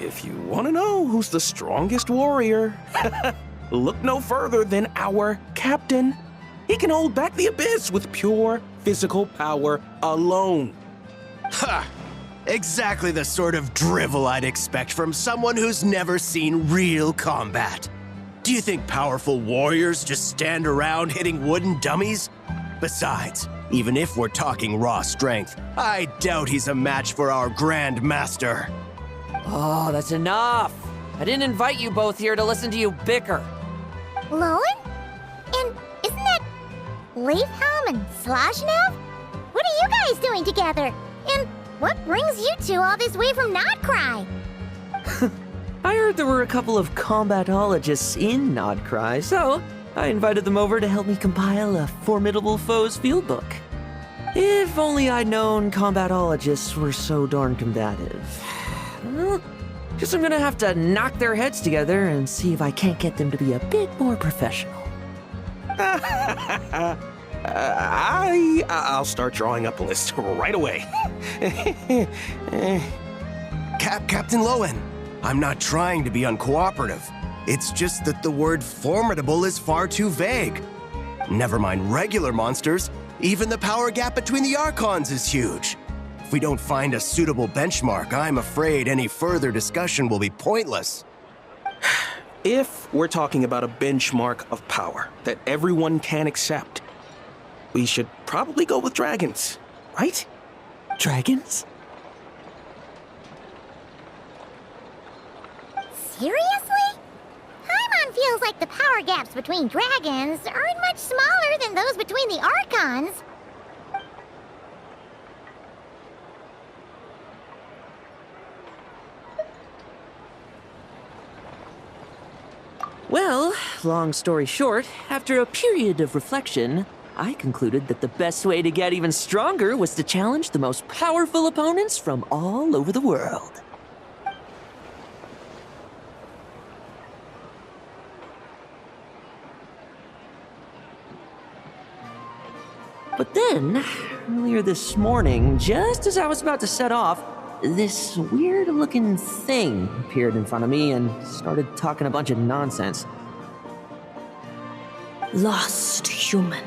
If you want to know who's the strongest warrior, look no further than our captain. He can hold back the abyss with pure physical power alone. Ha! Exactly the sort of drivel I'd expect from someone who's never seen real combat. Do you think powerful warriors just stand around hitting wooden dummies? Besides, even if we're talking raw strength, I doubt he's a match for our Grand Master. Oh, that's enough. I didn't invite you both here to listen to you bicker. Lohen? And isn't that Leafhelm and Slashnev? What are you guys doing together? And what brings you two all this way from Nodcry? I heard there were a couple of combatologists in Nodcry, so I invited them over to help me compile a Formidable Foes field book. If only I'd known combatologists were so darn combative. Well, guess I'm gonna have to knock their heads together and see if I can't get them to be a bit more professional. I'll start drawing up a list right away. Captain Lohen, I'm not trying to be uncooperative. It's just that the word formidable is far too vague. Never mind regular monsters, even the power gap between the Archons is huge. If we don't find a suitable benchmark, I'm afraid any further discussion will be pointless. If we're talking about a benchmark of power that everyone can accept, we should probably go with dragons, right? Dragons? Seriously? Paimon feels like the power gaps between dragons aren't much smaller than those between the Archons. Well, long story short, after a period of reflection, I concluded that the best way to get even stronger was to challenge the most powerful opponents from all over the world. But then, earlier this morning, just as I was about to set off, this weird-looking thing appeared in front of me and started talking a bunch of nonsense. Lost human,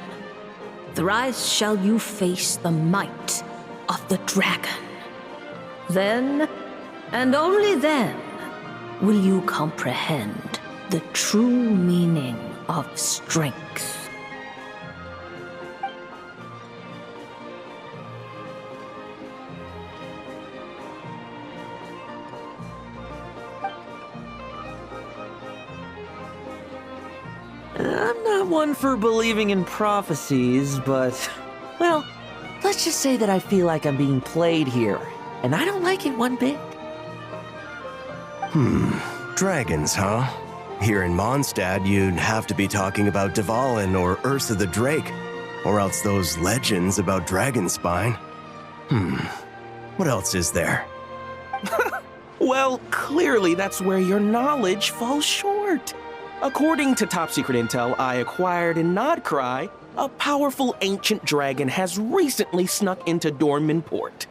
thrice shall you face the might of the dragon. Then, and only then, will you comprehend the true meaning of strength. I'm not one for believing in prophecies, but, well, let's just say that I feel like I'm being played here, and I don't like it one bit. Dragons, huh? Here in Mondstadt, you'd have to be talking about Dvalin or Ursa the Drake, or else those legends about Dragonspine. What else is there? Well, clearly that's where your knowledge falls short. According to top-secret intel I acquired in Nodcry, a powerful ancient dragon has recently snuck into Dornman Port.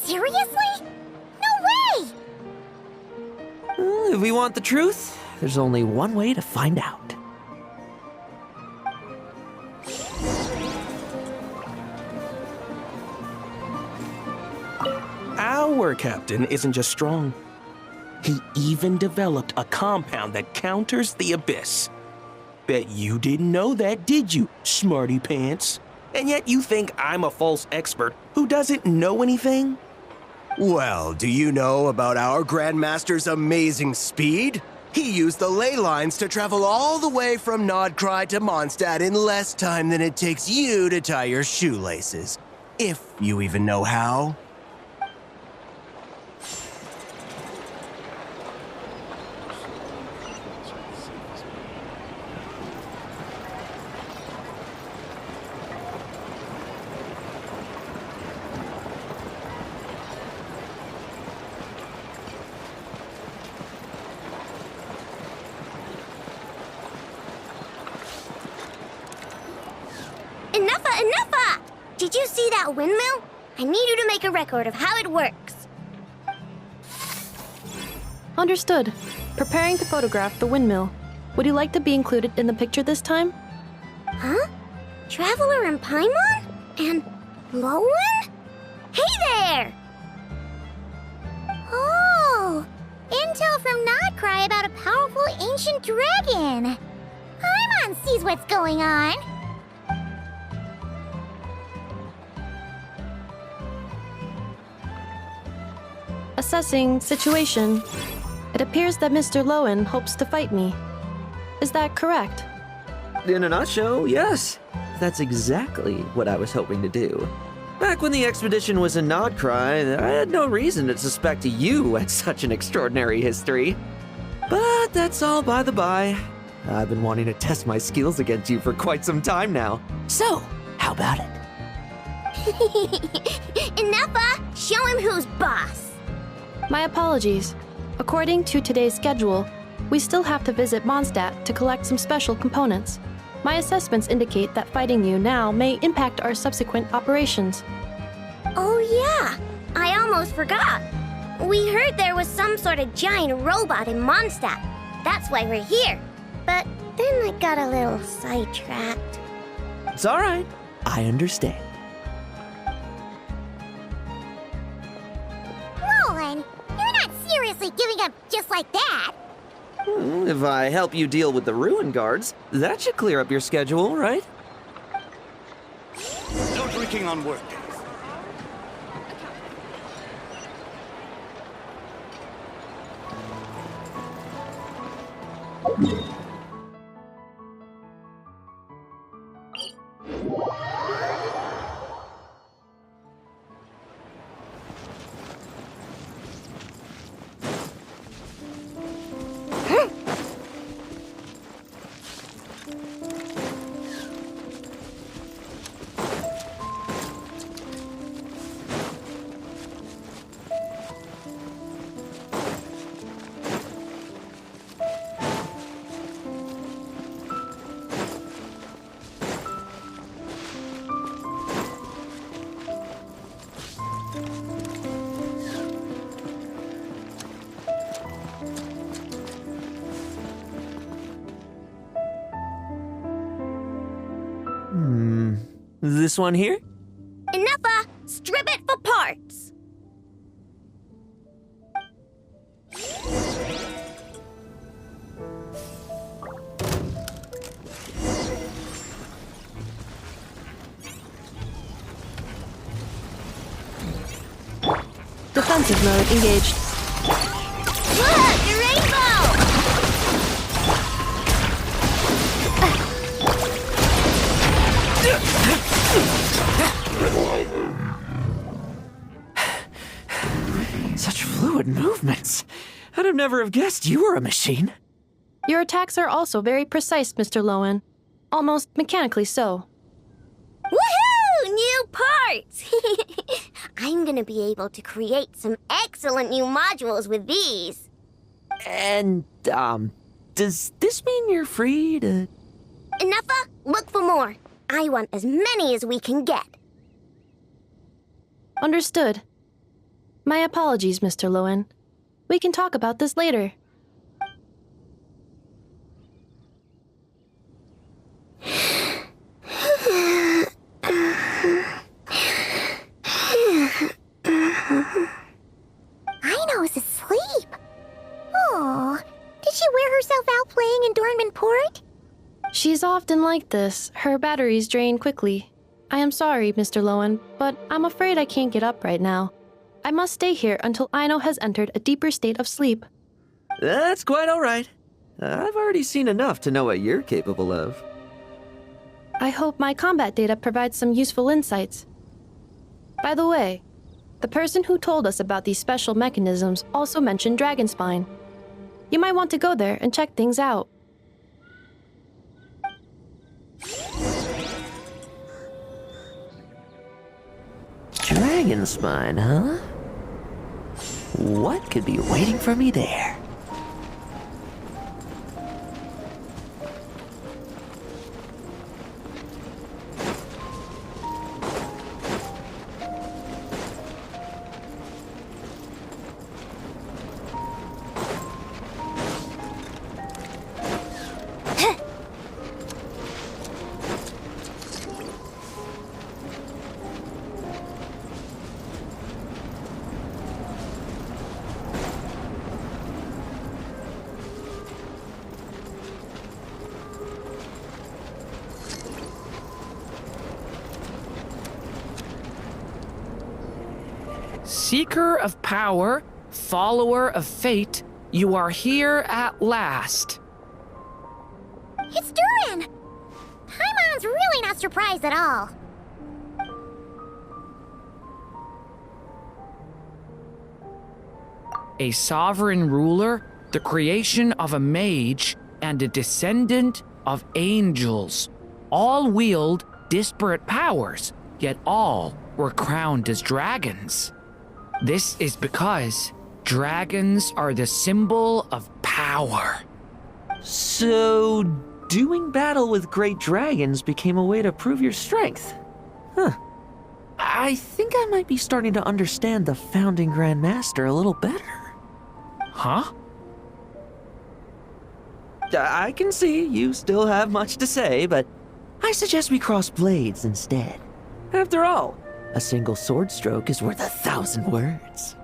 Seriously? No way! If we want the truth, there's only one way to find out. Our captain isn't just strong. He even developed a compound that counters the abyss. Bet you didn't know that, did you, smarty pants? And yet you think I'm a false expert who doesn't know anything? Well, do you know about our Grandmaster's amazing speed? He used the ley lines to travel all the way from Nodcry to Mondstadt in less time than it takes you to tie your shoelaces. If you even know how. Enough! Did you see that windmill? I need you to make a record of how it works. Understood. Preparing to photograph the windmill. Would you like to be included in the picture this time? Huh? Traveler and Paimon? And Lohen? Hey there! Oh! Intel from Notcry about a powerful ancient dragon! Paimon sees what's going on! Assessing situation. It appears that Mr. Lohen hopes to fight me. Is that correct? In a nutshell, yes. That's exactly what I was hoping to do. Back when the expedition was in Nodcry, I had no reason to suspect you had such an extraordinary history. But that's all by the by. I've been wanting to test my skills against you for quite some time now. So, how about it? Enough, show him who's boss! My apologies. According to today's schedule, we still have to visit Mondstadt to collect some special components. My assessments indicate that fighting you now may impact our subsequent operations. Oh yeah, I almost forgot. We heard there was some sort of giant robot in Mondstadt. That's why we're here. But then I got a little sidetracked. It's all right. I understand. Lohen, you're not seriously giving up just like that. If I help you deal with the ruin guards, that should clear up your schedule, right? No drinking on work days. This one here? Enough, strip it for parts. Defensive mode engaged. Look, the rainbow! Such fluid movements. I'd have never have guessed you were a machine. Your attacks are also very precise, Mr. Lohen. Almost mechanically so. Woohoo! New parts! I'm gonna be able to create some excellent new modules with these. And, does this mean you're free to... Enough, look for more. I want as many as we can get. Understood. My apologies, Mr. Lohen. We can talk about this later. Ino's asleep. Oh, did she wear herself out playing in Dornman Port? She's often like this. Her batteries drain quickly. I am sorry, Mr. Lohen, but I'm afraid I can't get up right now. I must stay here until Ino has entered a deeper state of sleep. That's quite all right. I've already seen enough to know what you're capable of. I hope my combat data provides some useful insights. By the way, the person who told us about these special mechanisms also mentioned Dragonspine. You might want to go there and check things out. Dragonspine, huh? What could be waiting for me there? seeker of power, follower of fate, you are here at last. It's Durin! Paimon's really not surprised at all. A sovereign ruler, the creation of a mage, and a descendant of angels. All wield disparate powers, yet all were crowned as dragons. This is because dragons are the symbol of power. So, doing battle with great dragons became a way to prove your strength. Huh. I think I might be starting to understand the founding Grand Master a little better. Huh? I can see you still have much to say, but I suggest we cross blades instead. After all, a single sword stroke is worth 1,000 words.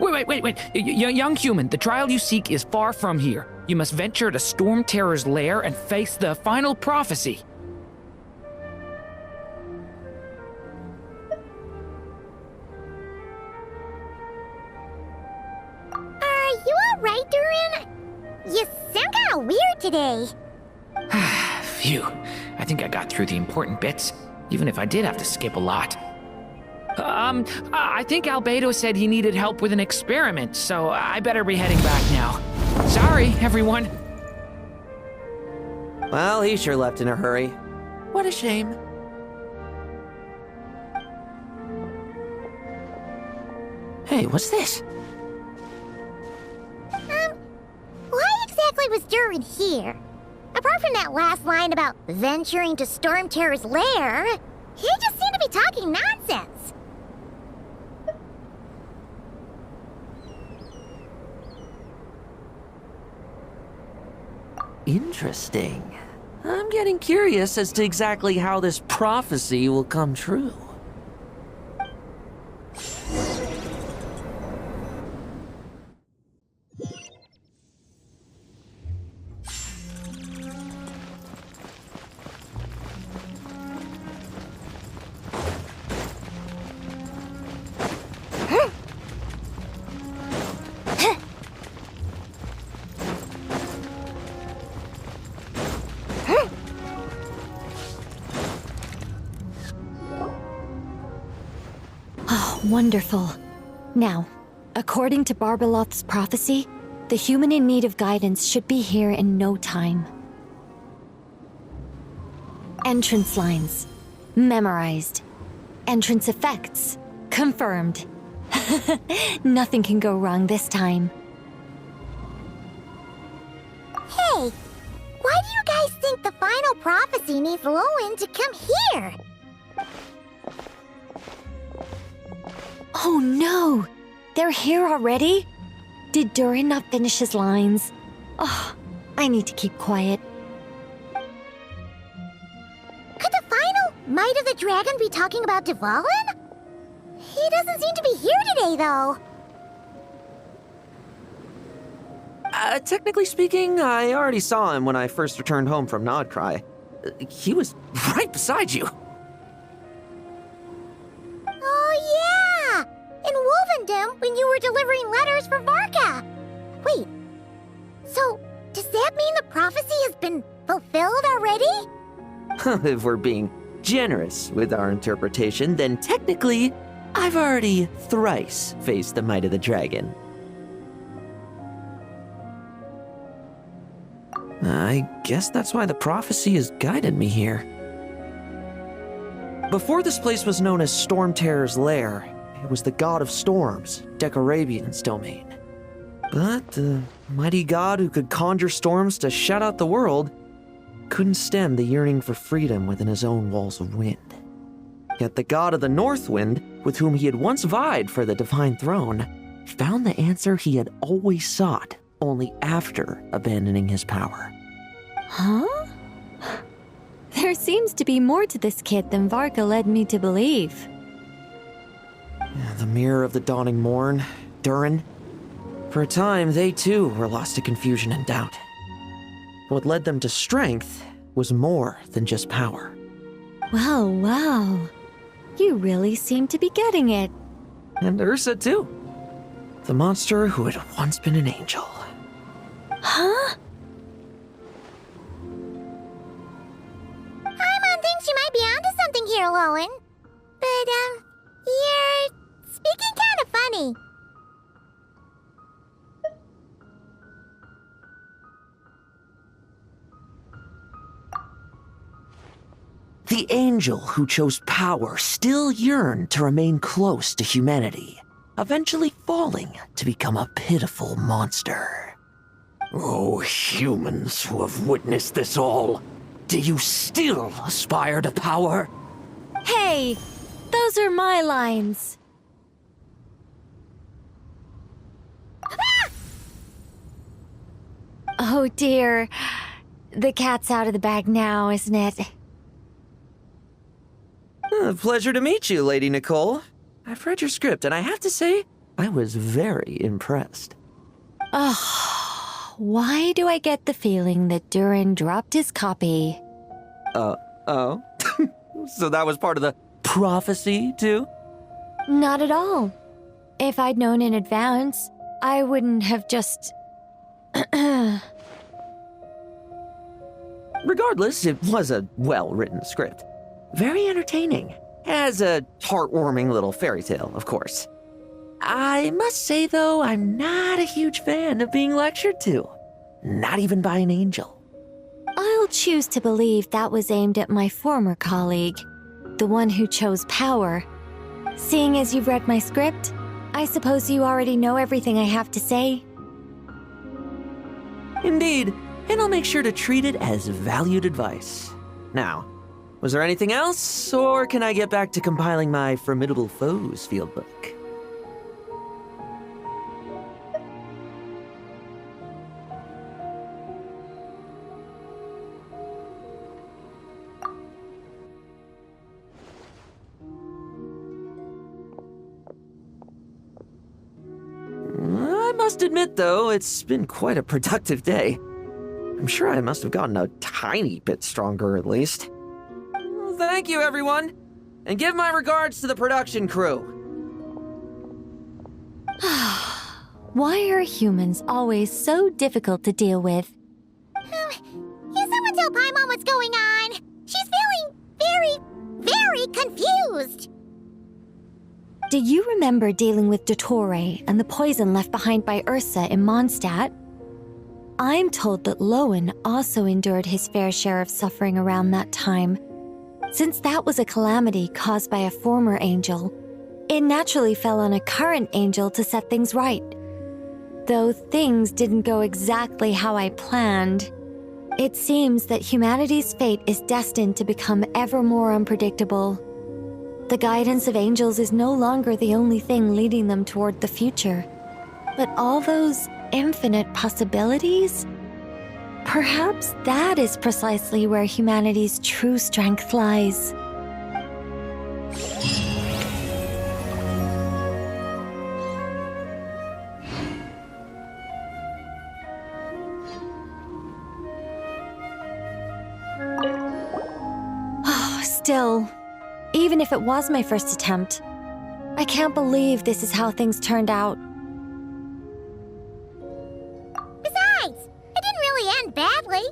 Wait. Young human, the trial you seek is far from here. You must venture to Storm Terror's lair and face the final prophecy. Are you alright, Durin? You sound kinda weird today. Phew. I think I got through the important bits, even if I did have to skip a lot. I think Albedo said he needed help with an experiment, so I better be heading back now. Sorry, everyone. Well, he sure left in a hurry. What a shame. Hey, what's this? Why exactly was Durin here? Apart from that last line about venturing to Storm Terror's lair, he just seemed to be talking nonsense. Interesting. I'm getting curious as to exactly how this prophecy will come true. Wonderful. Now, according to Barbeloth's prophecy, the human in need of guidance should be here in no time. Entrance lines. Memorized. Entrance effects. Confirmed. Nothing can go wrong this time. Hey, why do you guys think the final prophecy needs Lohen to come here? Oh no! They're here already? Did Durin not finish his lines? Oh, I need to keep quiet. Could the final Might of the Dragon be talking about Dvalin? He doesn't seem to be here today, though. Technically speaking, I already saw him when I first returned home from Nodcry. He was right beside you. Oh, yeah! In Wolvendom, when you were delivering letters for Varka. Wait, so does that mean the prophecy has been fulfilled already? If we're being generous with our interpretation, then technically, I've already thrice faced the might of the dragon. I guess that's why the prophecy has guided me here. Before this place was known as Storm Terror's lair, it was the god of storms, Decorabian's domain. But the mighty god who could conjure storms to shut out the world couldn't stem the yearning for freedom within his own walls of wind. Yet the god of the North Wind, with whom he had once vied for the divine throne, found the answer he had always sought only after abandoning his power. Huh? There seems to be more to this kid than Varka led me to believe. The mirror of the dawning morn, Durin. For a time, they too were lost to confusion and doubt. What led them to strength was more than just power. Wow. You really seem to be getting it. And Ursa, too. The monster who had once been an angel. Huh? Paimon thinks you might be onto something here, Lohen. But, you're speaking kind of funny. The angel who chose power still yearned to remain close to humanity, eventually falling to become a pitiful monster. Oh, humans who have witnessed this all, do you still aspire to power? Hey, those are my lines. Oh dear. The cat's out of the bag now, isn't it? Pleasure to meet you, Lady Nicole. I've read your script, and I have to say, I was very impressed. Oh, why do I get the feeling that Durin dropped his copy? Oh? So that was part of the prophecy, too? Not at all. If I'd known in advance, I wouldn't have just... Regardless, it was a well-written script. Very entertaining. As a heartwarming little fairy tale, of course. I must say, though, I'm not a huge fan of being lectured to. Not even by an angel. I'll choose to believe that was aimed at my former colleague, the one who chose power. Seeing as you've read my script, I suppose you already know everything I have to say. Indeed, and I'll make sure to treat it as valued advice. Now, was there anything else, or can I get back to compiling my Formidable Foes fieldbook? I must admit, though, it's been quite a productive day. I'm sure I must have gotten a tiny bit stronger, at least. Well, thank you, everyone, and give my regards to the production crew. Why are humans always so difficult to deal with? Can someone tell Paimon what's going on? She's feeling very confused. Do you remember dealing with Dottore and the poison left behind by Ursa in Mondstadt? I'm told that Lohen also endured his fair share of suffering around that time. Since that was a calamity caused by a former angel, it naturally fell on a current angel to set things right. Though things didn't go exactly how I planned, it seems that humanity's fate is destined to become ever more unpredictable. The guidance of angels is no longer the only thing leading them toward the future, but all those infinite possibilities? Perhaps that is precisely where humanity's true strength lies. Oh, still, even if it was my first attempt, I can't believe this is how things turned out. Besides, it didn't really end badly.